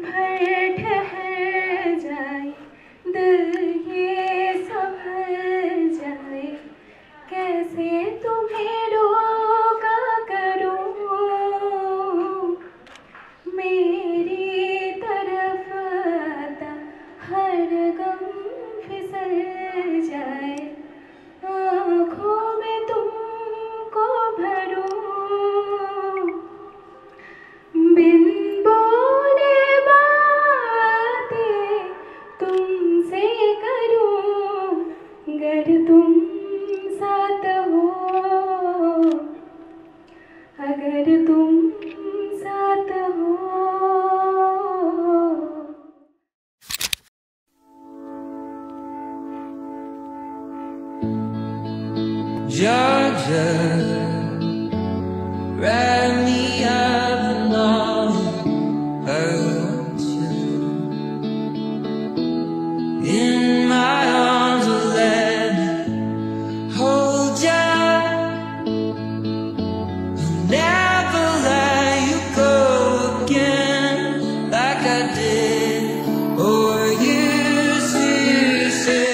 भर ठहर जाए, दिल ये संभल जाए, कैसे तुम्हें रोका करूं, मेरी तरफ आता हर गम फिसल जाए, आँखों में तुमको भरूं, बिन बोले बातें तुमसे करूं, अगर तुम साथ हो, अगर तुम साथ हो। Georgia, write me up and all I want you in my arms, will let me hold ya. I'll never let you go again like I did or used to say.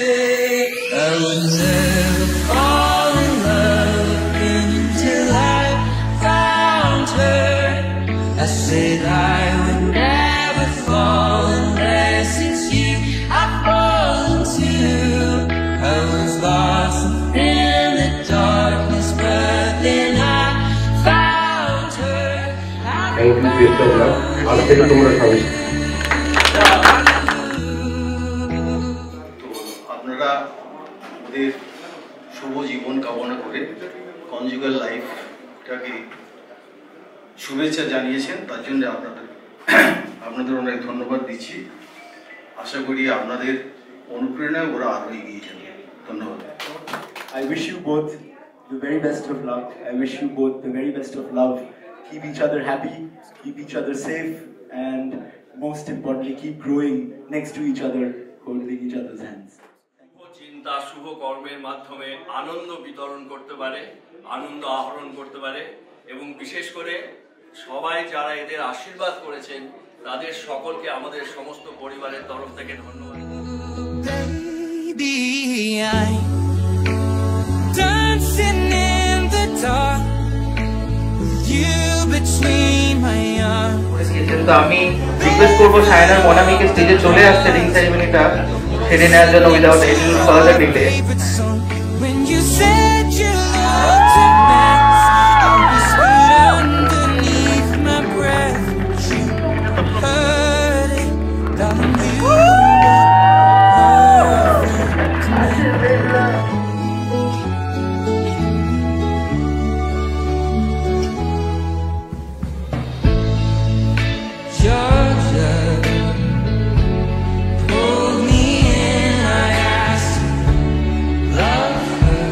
I would never fall in love again until I found her. I said I would never fall unless it's you I've fallen to. I was lost in the darkness, but then I found her. Thank you, Mr. Love. I'll take it over from you. আপনারা ওদের শুভ জীবন কামনা করে conjugal লাইফটাকে শুভেচ্ছা জানিয়েছেন, তার জন্য আপনাদের অনেক ধন্যবাদ দিচ্ছি। আশা করি আপনাদের অনুপ্রেরণায় ওরা আরো এগিয়ে যাবে। ধন্যবাদ। I wish you both the very best of luck. I wish you both the very best of love. Keep each other happy, keep each other safe, and most importantly, keep growing next to each other, holding each other's hands. চিন্তা শুভ কর্মের মাধ্যমে আনন্দ বিতরণ করতে পারে, আনন্দ আহরণ করতে পারে, এবং বিশেষ করে সবাই যারা এদের আশীর্বাদ করেছেন তাদের সকলকে আমাদের সমস্ত পরিবারের তরফ থেকে ধন্যবাদ। Baby, I'm dancing in the dark with you between my arms. তো আমি রিকোয়েস্ট করবো সায়নার মনামিকে স্টেজে চলে আসতে রিং সেরিমনিটা সেরে নেওয়ার জন্য without any further delay. When you said you loved to dance, I whispered underneath my breath. You heard it, darling. You Georgia, hold me in. I asked, love her.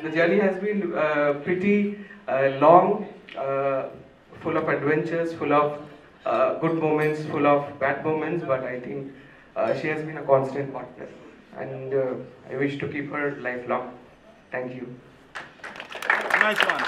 the journey has been pretty long, full of adventures, full of good moments, full of bad moments, but I think she has been a constant partner, and I wish to keep her lifelong. Thank you. Nice one.